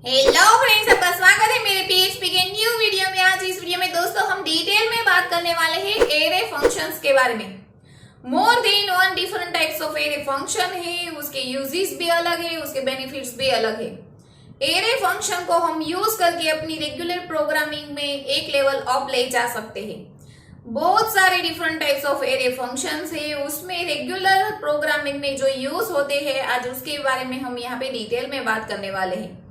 Hello friends, सबका स्वागत है मेरे पीएचपी के न्यू वीडियो में। आज इस वीडियो में दोस्तों हम डिटेल में बात करने वाले हैं एरे फंक्शंस के बारे में। More than one different types of array function है, उसके यूजेस भी अलग है, उसके बेनिफिट्स भी अलग है। एरे फंक्शन को हम यूज करके अपनी रेगुलर प्रोग्रामिंग में एक लेवल अप ले जा सकते हैं। बहुत सारे different types of array functions है, उसमें रेगुलर प्रोग्रामिंग में जो यूज होते हैं आज उसके बारे में हम यहाँ पे डिटेल में बात करने वाले हैं।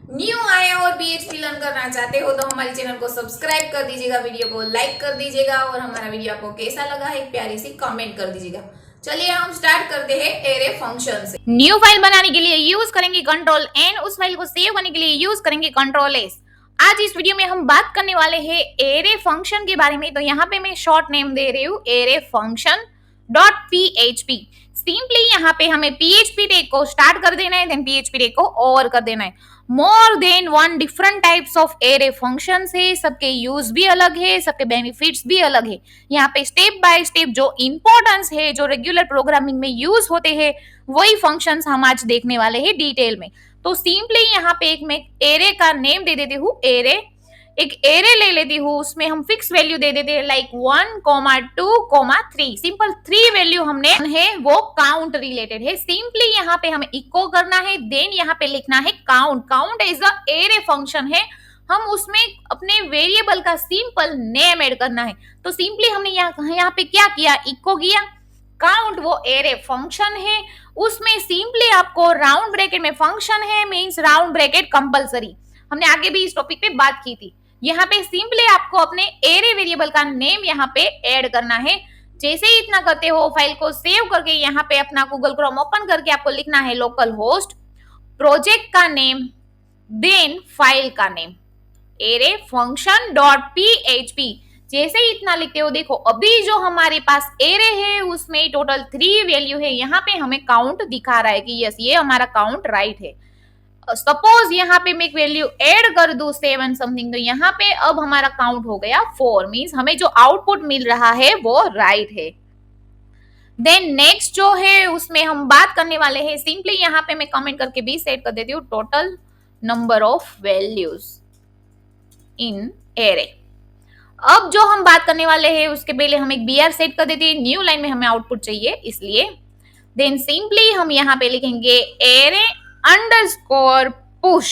न्यू आए और पीएचपी लर्न करना चाहते हो तो हमारे चैनल को सब्सक्राइब कर दीजिएगा, वीडियो को लाइक कर दीजिएगा और हमारा वीडियो आपको कैसा लगा है प्यारी सी कमेंट कर दीजिएगा। चलिए हम स्टार्ट करते हैं एरे फंक्शन से। न्यू फाइल बनाने के लिए यूज करेंगे कंट्रोल एन, उस फाइल को सेव करने के लिए यूज करेंगे कंट्रोल एस। आज इस वीडियो में हम बात करने वाले हैं एरे फंक्शन के बारे में। तो यहाँ पे मैं शॉर्ट नेम दे रही हूँ array function dot php। Simply यहाँ पे हमें php टैग को स्टार्ट कर देना है, देन php टैग को ओवर कर देना है। More than one different types of array functions है, सबके यूज भी अलग है, सबके बेनिफिट्स भी अलग है। यहाँ पे स्टेप बाय स्टेप जो इंपॉर्टेंस है, जो रेगुलर प्रोग्रामिंग में यूज होते हैं, वही फंक्शंस हम आज देखने वाले हैं डिटेल में। तो सिंपली यहाँ पे एक मैं एरे का नेम दे देती हूँ, एरे। एक एरे ले लेती हूँ, उसमें हम फिक्स वैल्यू दे देते हैं लाइक 1, 2, 3। सिंपल 3 वैल्यू हमने है वो काउंट रिलेटेड है। सिंपली यहाँ पे हमें इको करना है, देन यहाँ पे लिखना है count. Count as a array function है, हम उसमें अपने वेरिएबल का सिंपल नेम ऐड करना है। तो सिंपली हमने यहाँ पे क्या किया, इको किया। काउंट वो एरे फंक्शन है, उसमें सिंपली आपको राउंड ब्रैकेट में फंक्शन है मींस राउंड ब्रैकेट कंपलसरी। हमने आगे भी इस टॉपिक पे बात की थी। यहाँ पे सिंपली आपको अपने एरे वेरिएबल का नेम यहाँ पे ऐड करना है। जैसे ही इतना करते हो, फाइल को सेव करके यहाँ पे अपना गूगल क्रोम ओपन करके आपको लिखना है लोकल होस्ट, प्रोजेक्ट का नेम, देन फाइल का name, array function dot php। जैसे ही इतना लिखते हो, देखो अभी जो हमारे पास एरे है उसमें टोटल 3 वैल्यू है। यहाँ पे हमें काउंट दिखा रहा है कि यस ये हमारा काउंट राइट है। सपोज यहाँ पे मैं एक वैल्यू ऐड कर दूं 7 समथिंग, तो यहाँ पे अब हमारा काउंट हो गया 4। मींस हमें जो आउटपुट मिल रहा है वो राइट है। देन नेक्स्ट जो है उसमें हम बात करने वाले हैं, सिंपली यहाँ पे मैं कमेंट करके भी सेट कर देती हूँ total number of values in array. अब जो हम बात करने वाले हैं उसके पहले हम एक br सेट कर देते हैं, न्यू लाइन में हमें आउटपुट चाहिए इसलिए। देन सिंपली हम यहाँ पे लिखेंगे array underscore push,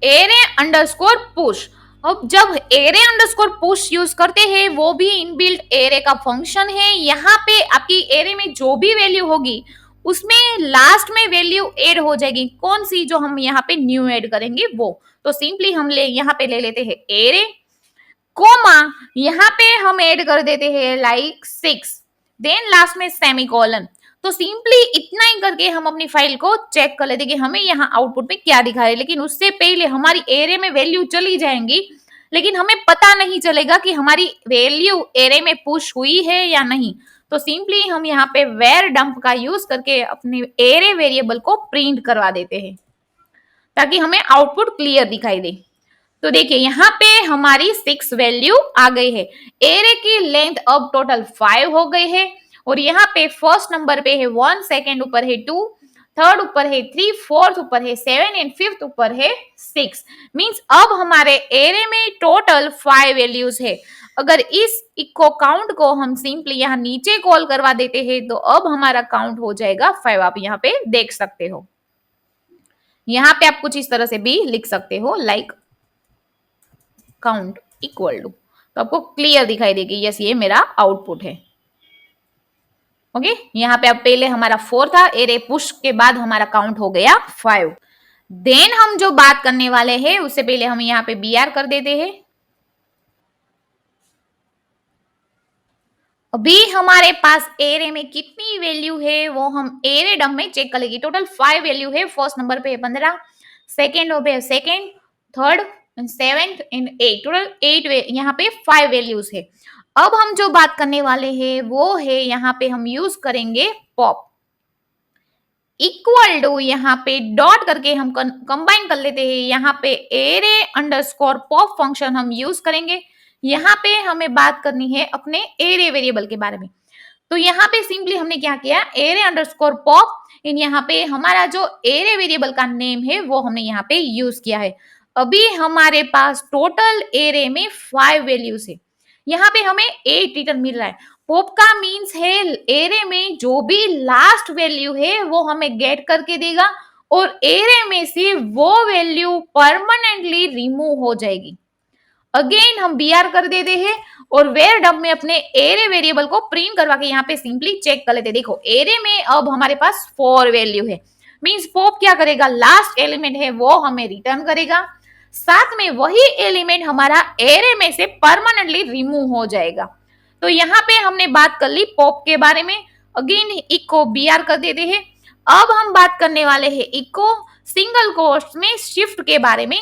array underscore push. अब जब एरे अंडरस्कोर पुश यूज करते हैं, वो भी इनबिल्ट एरे का फंक्शन है। यहाँ पे आपकी एरे में जो भी वैल्यू होगी उसमें लास्ट में वैल्यू ऐड हो जाएगी। कौन सी, जो हम यहाँ पे न्यू ऐड करेंगे वो। तो सिंपली हम यहाँ पे ले लेते हैं एरे कोमा, यहाँ पे हम ऐड कर देते हैं लाइक 6, देन लास्ट में सेमीकोलन। तो सिंपली इतना ही करके हम अपनी फाइल को चेक कर लेते कि हमें यहाँ आउटपुट में क्या दिखा रहा है। लेकिन उससे पहले हमारी एरे में वैल्यू चली जाएंगी, लेकिन हमें पता नहीं चलेगा कि हमारी वैल्यू एरे में पुश हुई है या नहीं। तो सिंपली हम यहाँ पे वेर डंप का यूज करके अपने एरे वेरिएबल को प्रिंट करवा देते हैं ताकि हमें आउटपुट क्लियर दिखाई दे। तो देखिए यहाँ पे हमारी 6 वैल्यू आ गई है। एरे की लेंथ अब टोटल 5 हो गई है और यहाँ पे फर्स्ट नंबर पे है 1, सेकेंड ऊपर है 2, थर्ड ऊपर है 3, फोर्थ ऊपर है 7 एंड फिफ्थ ऊपर है 6। मींस अब हमारे एरे में टोटल 5 वैल्यूज है। अगर इस इको काउंट को हम सिंपली यहाँ नीचे कॉल करवा देते हैं तो अब हमारा काउंट हो जाएगा 5। आप यहाँ पे देख सकते हो, यहाँ पे आप कुछ इस तरह से भी लिख सकते हो लाइक काउंट इक्वल टू, तो आपको क्लियर दिखाई देगी यस ये मेरा आउटपुट है। ओके, यहाँ पे अब पहले हमारा 4 था, एरे पुश के बाद हमारा काउंट हो गया 5। देन हम जो बात करने वाले हैं उससे पहले हम यहाँ पे br कर देते हैं। अभी हमारे पास एरे में कितनी वैल्यू है वो हम एरे डम में चेक कर लेंगे। टोटल 5 वैल्यू है। फर्स्ट नंबर पे है 15, सेकेंड पे है सेकेंड, थर्ड, 7 एंड 8। टोटल 8 यहाँ पे 5 वैल्यूज है। अब हम जो बात करने वाले हैं वो है यहाँ पे हम यूज करेंगे पॉप इक्वल टू, यहाँ पे डॉट करके हम कंबाइन कर लेते हैं। यहाँ पे एरे अंडरस्कोर पॉप फंक्शन हम यूज करेंगे। यहाँ पे हमें बात करनी है अपने एरे वेरिएबल के बारे में। तो यहाँ पे सिंपली हमने क्या किया, एरे अंडरस्कोर पॉप एंड यहाँ पे हमारा जो एरे वेरिएबल का नेम है वो हमने यहाँ पे यूज किया है। अभी हमारे पास टोटल एरे में 5 वैल्यूज है, यहाँ पे हमें 8 रिटर्न मिल रहा है। पॉप का मीन्स है एरे में जो भी लास्ट वैल्यू है वो हमें गेट करके देगा और एरे में से वो वैल्यू परमानेंटली रिमूव हो जाएगी। अगेन हम बीआर कर देते हैं और वेयर डब में अपने एरे वेरिएबल को प्रिंट करवा के यहाँ पे सिंपली चेक कर लेते हैं। देखो एरे में अब हमारे पास 4 वैल्यू है, मींस पॉप क्या करेगा, लास्ट एलिमेंट है वो हमें रिटर्न करेगा, साथ में वही एलिमेंट हमारा एरे में से परमानेंटली रिमूव हो जाएगा। तो यहाँ पे हमने बात कर ली पॉप के बारे में। अगेन इको बीआर कर देते हैं। अब हम बात करने वाले हैं इको सिंगल कोट्स में शिफ्ट के बारे में।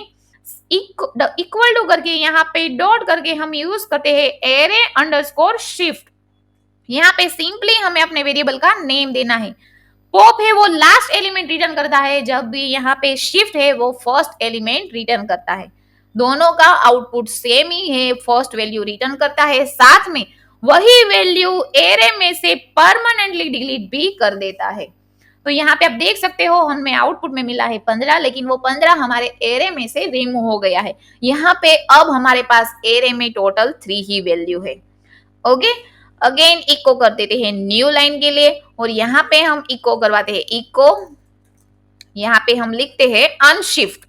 इक्वल टू करके यहाँ पे डॉट करके हम यूज करते हैं एरे अंडरस्कोर शिफ्ट। यहाँ पे सिंपली हमें अपने वेरिएबल का नेम देना है। पॉप है वो लास्ट एलिमेंट रिटर्न करता है, जब भी यहाँ पे शिफ्ट है वो फर्स्ट एलिमेंट रिटर्न करता है। दोनों का आउटपुट सेम ही है, फर्स्ट वैल्यू रिटर्न करता है, साथ में वही वैल्यू एरे में से परमानेंटली डिलीट भी कर देता है। तो यहाँ पे आप देख सकते हो हमें आउटपुट में मिला है 15, लेकिन वो 15 हमारे एरे में से रिमूव हो गया है। यहाँ पे अब हमारे पास एरे में टोटल 3 ही वैल्यू है। ओके, अगेन इको कर देते हैं न्यू लाइन के लिए और यहाँ पे हम इको करवाते हैं इको, यहाँ पे हम लिखते हैं अनशिफ्ट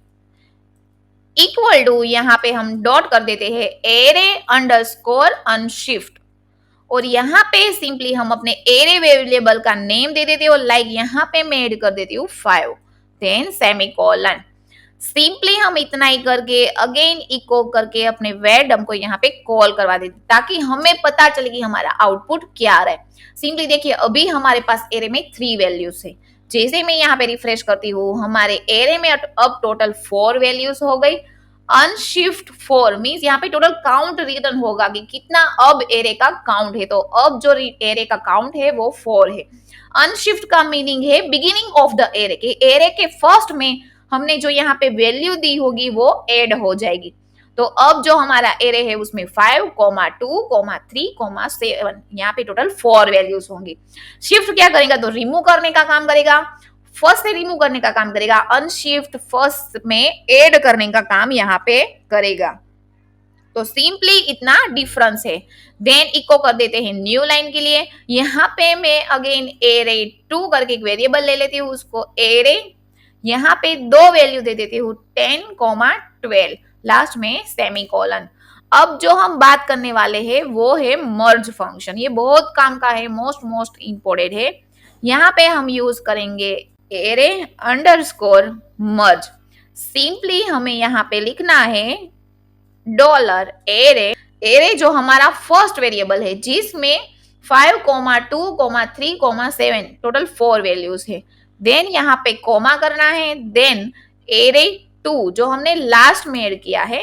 इक्वल टू, यहाँ पे हम डॉट कर देते हैं एरे अंडरस्कोर अनशिफ्ट और यहाँ पे सिंपली हम अपने एरे वेरिएबल का नेम दे देते हो, लाइक यहाँ पे मैं ऐड कर देती हूँ 5 देन सेमीकोलन। सिंपली हम इतना ही करके अगेन इको करके अपने वेरडम को यहाँ पे कॉल करवा देते ताकि हमें पता चले कि हमारा आउटपुट क्या आ रहा है। सिंपली देखिए अभी हमारे पास एरे में 3 वैल्यूज है। जैसे मैं यहाँ पे रिफ्रेश करती हूँ हमारे एरे में अब टोटल 4 वैल्यूज हो गई। अनशिफ्ट 4 मींस यहाँ पे टोटल काउंट रिटर्न होगा कि कितना अब एरे का काउंट है, तो अब जो एरे का काउंट है वो 4 है। अनशिफ्ट का मीनिंग है बिगिनिंग ऑफ द एरे, के एरे के फर्स्ट में हमने जो यहाँ पे वैल्यू दी होगी वो ऐड हो जाएगी। तो अब जो हमारा एरे है उसमें 5, 2, 3, 7 यहाँ पे टोटल 4 वैल्यूज होंगी। शिफ्ट क्या करेगा, तो रिमूव करने का काम करेगा, फर्स्ट से रिमूव करने का काम करेगा। अनशिफ्ट फर्स्ट में ऐड करने का काम यहाँ पे करेगा। तो सिंपली इतना डिफरेंस है। देन इको कर देते हैं न्यू लाइन के लिए। यहाँ पे मैं अगेन एरे 2 करके एक वेरिएबल ले लेती हूँ, उसको एरे, यहाँ पे 2 वैल्यू दे देती हूँ 10, 12, लास्ट में सेमीकोलन। अब जो हम बात करने वाले हैं वो है मर्ज फंक्शन। ये बहुत काम का है, मोस्ट इंपोर्टेंट है। यहाँ पे हम यूज करेंगे एरे अंडरस्कोर मर्ज। सिंपली हमें यहाँ पे लिखना है डॉलर एरे, एरे जो हमारा फर्स्ट वेरिएबल है जिसमें 5, 2, 3, 7 टोटल 4 वैल्यूज है। देन यहाँ पे कोमा करना है, देन एरे 2 जो हमने लास्ट में ऐड किया है,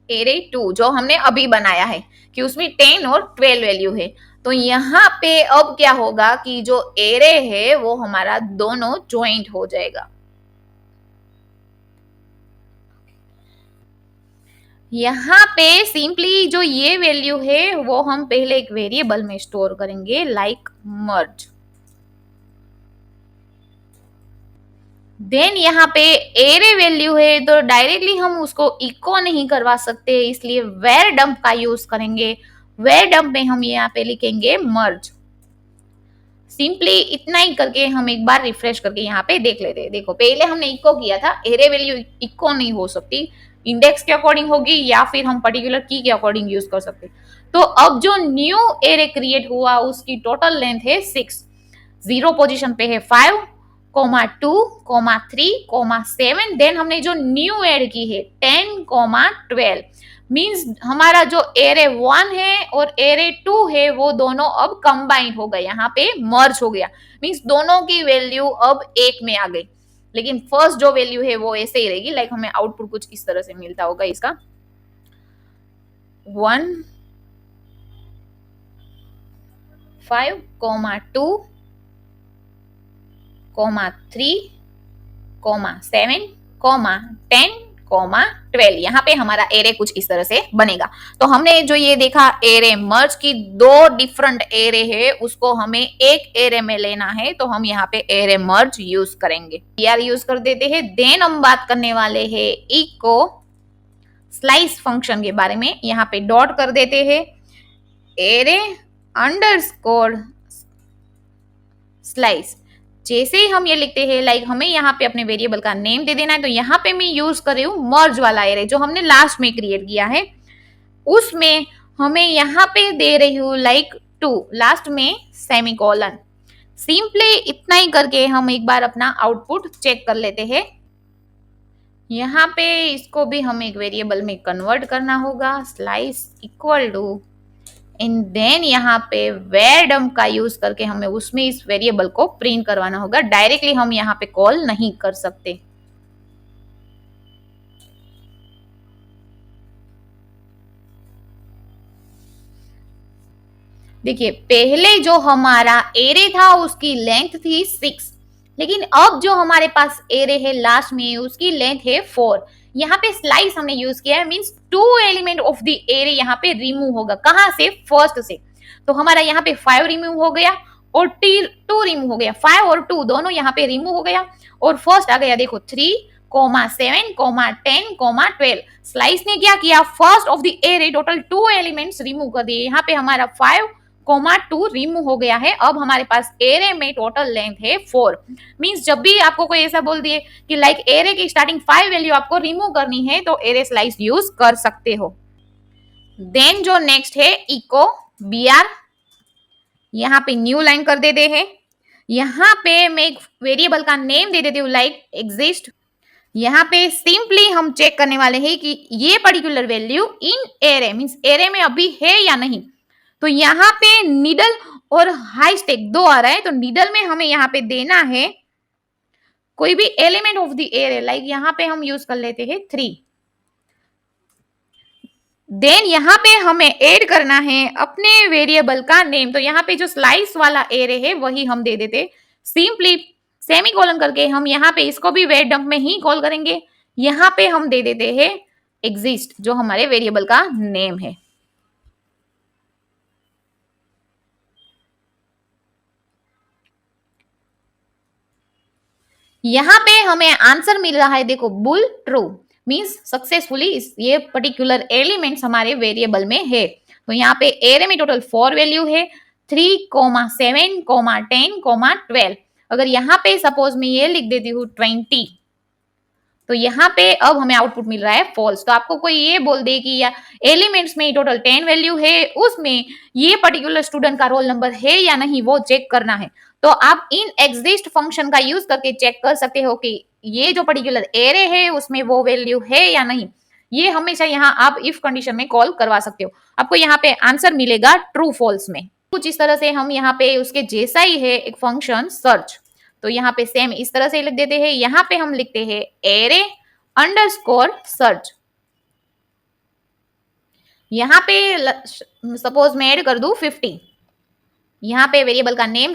एरे 2 जो हमने अभी बनाया है कि उसमें 10 और 12 वैल्यू है। तो यहाँ पे अब क्या होगा कि जो एरे है वो हमारा दोनों ज्वाइंट हो जाएगा। यहाँ पे सिंपली जो ये वैल्यू है वो हम पहले एक वेरिएबल में स्टोर करेंगे लाइक मर्ज। देन यहाँ पे एरे वैल्यू है तो डायरेक्टली हम उसको इको नहीं करवा सकते, इसलिए वेर डंप का यूज करेंगे। वेर डंप में हम यहाँ पे लिखेंगे मर्ज। सिंपली इतना ही करके हम एक बार रिफ्रेश करके यहाँ पे देख लेते हैं। देखो पहले हमने इको किया था, एरे वैल्यू इको नहीं हो सकती, इंडेक्स के अकॉर्डिंग होगी या फिर हम पर्टिकुलर की के अकॉर्डिंग यूज कर सकते। तो अब जो न्यू एरे क्रिएट हुआ उसकी टोटल लेंथ है 6, 0 पोजीशन पे है 5, 2, 3, 7। देन हमने जो न्यू ऐड की है 10, 12 मींस हमारा जो एरे 1 है और एरे 2 है वो दोनों अब कंबाइन हो गए, यहाँ पे मर्ज हो गया। मींस दोनों की वैल्यू अब एक में आ गई, लेकिन फर्स्ट जो वैल्यू है वो ऐसे ही रहेगी। लाइक हमें आउटपुट कुछ इस तरह से मिलता होगा इसका 1, 5, 2, 3, 7, 10, 12। यहाँ पे हमारा एरे कुछ इस तरह से बनेगा। तो हमने जो ये देखा एरे मर्ज की दो डिफरेंट एरे है, उसको हमें एक एरे में लेना है, तो हम यहाँ पे एरे मर्ज यूज करेंगे। यार यूज कर देते हैं। देन हम बात करने वाले हैं इको स्लाइस फंक्शन के बारे में। यहाँ पे डॉट कर देते हैं एरे अंडरस्कोर स्लाइस। जैसे ही हम ये लिखते हैं, लाइक हमें यहाँ पे अपने वेरिएबल का नेम दे देना है, तो यहाँ पे मैं यूज कर रही हूँ मर्ज वाला एरे जो हमने लास्ट में क्रिएट किया है, उसमें हमें यहाँ पे दे रही हूँ लाइक 2, लास्ट में सेमीकोलन। सिंपली इतना ही करके हम एक बार अपना आउटपुट चेक कर लेते हैं। यहाँ पे इसको भी हमें एक वेरिएबल में कन्वर्ट करना होगा, slice equal to, and then यहाँ पे वेरडम का यूज करके हमें उसमें इस वेरिएबल को प्रिंट करवाना होगा। डायरेक्टली हम यहाँ पे कॉल नहीं कर सकते। देखिए पहले जो हमारा एरे था उसकी लेंथ थी 6, लेकिन अब जो हमारे पास एरे है लास्ट में उसकी लेंथ है 4। यहाँ पे स्लाइस हमने यूज किया है, means 2 element of the array यहाँ पे रिमूव होगा। कहां से? फर्स्ट से। तो हमारा यहाँ पे 5 रिमूव हो गया और 2 रिमूव हो गया। 5 और 2 दोनों यहाँ पे रिमूव हो गया और फर्स्ट आ गया देखो 3, 7, 10, 12। स्लाइस ने क्या किया? First of the array total 2 elements remove कर दिए। यहाँ पे हमारा 5, 2 रिमूव हो गया है। अब हमारे पास एरे में टोटल लेंथ है 4। मींस जब भी आपको कोई ऐसा बोल दिए कि लाइक एरे की स्टार्टिंग 5 वैल्यू आपको रिमूव करनी है, तो एरे स्लाइस यूज कर सकते हो। देन जो नेक्स्ट है इको br, यहाँ पे न्यू लाइन कर देते हैं। यहाँ पे मैं एक वेरिएबल का नेम दे देती हूँ लाइक एग्जिस्ट। यहाँ पे सिंपली हम चेक करने वाले हैं कि ये particular value in array, means array में अभी है या नहीं। तो यहाँ पे नीडल और हाई स्टेक 2 आ रहा है, तो नीडल में हमें यहाँ पे देना है कोई भी element of the array, like यहाँ पे हम यूज कर लेते हैं 3। देन यहाँ पे हमें ऐड करना है अपने वेरिएबल का नेम। तो यहाँ पे जो स्लाइस वाला एरे है वही हम दे देते, सिंपली सेमीकोलन करके हम यहाँ पे इसको भी वेट डंप में ही कॉल करेंगे। यहाँ पे हम दे देते हैं एग्जिस्ट, जो हमारे वेरिएबल का नेम है। यहाँ पे हमें आंसर मिल रहा है देखो बुल ट्रू, मींस सक्सेसफुली ये पर्टिकुलर एलिमेंट्स हमारे वेरिएबल में है। तो यहाँ पे एरे में टोटल 4 वैल्यू है, 3, 7, 10, 12। अगर यहाँ पे सपोज मैं ये लिख देती हूँ 20, तो यहाँ पे अब हमें आउटपुट मिल रहा है फॉल्स। तो आपको कोई ये बोल दे कि या एलिमेंट्स में टोटल 10 वैल्यू है, उसमें ये पर्टिकुलर स्टूडेंट का रोल नंबर है या नहीं वो चेक करना है, तो आप इन एग्जिस्ट फंक्शन का यूज करके चेक कर सकते हो कि ये जो पर्टिकुलर एरे है उसमें वो वैल्यू है या नहीं। ये हमेशा यहाँ आप इफ कंडीशन में कॉल करवा सकते हो। आपको यहाँ पे आंसर मिलेगा ट्रू फॉल्स में। कुछ इस तरह से हम यहाँ पे उसके जैसा ही है एक फंक्शन सर्च, तो यहाँ पे सेम इस तरह से लिख देते हैं। यहाँ पे हम लिखते हैं एरे अंडरस्कोर सर्च। यहाँ पे सपोज मैं ऐड कर दूं 50, यहाँ पे वेरिएबल का नेम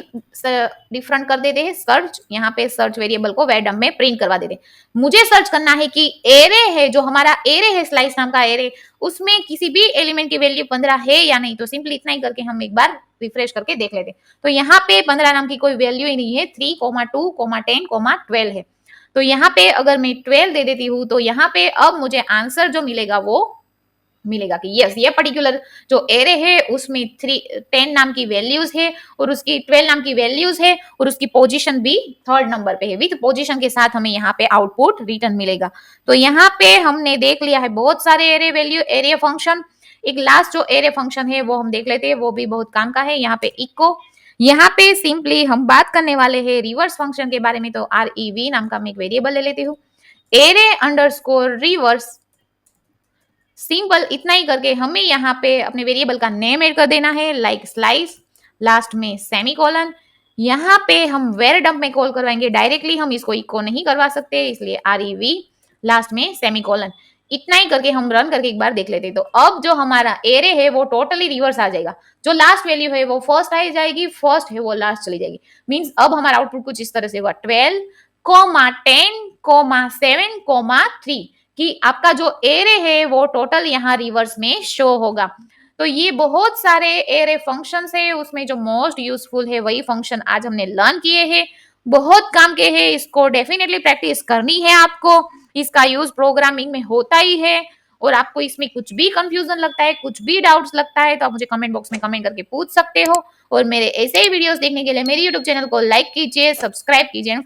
डिफरेंट कर देते हैं सर्च। यहाँ पे सर्च वेरिएबल को वेडम में प्रिंट करवा देते हैं। मुझे सर्च करना है कि एरे है, जो हमारा एरे है स्लाइस नाम का एरे, उसमें किसी भी एलिमेंट की वैल्यू 15 है या नहीं। तो सिंपली इतना ही करके हम एक बार रिफ्रेश करके देख लेते हैं। तो यहाँ पे 15 नाम की कोई वैल्यू ही नहीं है, 3, 2, 10, 12 है। तो यहाँ पे अगर मैं 12 दे देती हूँ, तो यहाँ पे अब मुझे आंसर जो मिलेगा वो मिलेगा कि यस ये पर्टिकुलर जो एरे है उसमें 10 नाम की वैल्यूज है और उसकी 12 नाम की वैल्यूज है और उसकी पोजीशन भी 3rd नंबर पे है। विद पोजीशन के साथ हमें यहाँ पे आउटपुट रिटर्न मिलेगा। तो यहाँ पे हमने देख लिया है बहुत सारे एरे वैल्यू, एरे फंक्शन। एक लास्ट जो एरे फंक्शन है वो हम देख लेते हैं, वो भी बहुत काम का है। यहाँ पे इको, यहाँ पे सिंपली हम बात करने वाले हैं रिवर्स फंक्शन के बारे में। तो REV नाम का मैं एक वेरिएबल ले लेती हूँ, एरे अंडरस्कोर रिवर्स। सिंपल इतना ही करके हमें यहाँ पे अपने वेरिएबल का नेम ऐड कर देना है, लाइक स्लाइस, लास्ट में सेमीकोलन। यहाँ पे हम वेर डंप में कॉल करवाएंगे, डायरेक्टली हम इसको इको नहीं करवा सकते, इसलिए REV लास्ट में सेमीकोलन। इतना ही करके हम रन करके एक बार देख लेते हैं। तो अब जो हमारा एरे है वो टोटली रिवर्स आ जाएगा। जो लास्ट वैल्यू है वो फर्स्ट आ जाएगी, फर्स्ट है वो लास्ट चली जाएगी। मींस अब हमारा आउटपुट कुछ इस तरह से होगा 12, 10, 7, 3। कि आपका जो एरे है वो टोटल यहाँ रिवर्स में शो होगा। तो ये बहुत सारे एरे फंक्शंस है, उसमें जो मोस्ट यूजफुल है वही फंक्शन आज हमने लर्न किए हैं। बहुत काम के हैं, इसको डेफिनेटली प्रैक्टिस करनी है आपको। इसका यूज प्रोग्रामिंग में होता ही है। और आपको इसमें कुछ भी कंफ्यूजन लगता है, कुछ भी डाउट्स लगता है, तो आप मुझे कमेंट बॉक्स में कमेंट करके पूछ सकते हो। और मेरे ऐसे ही वीडियोस देखने के लिए मेरे यूट्यूब चैनल को लाइक कीजिए, सब्सक्राइब कीजिए।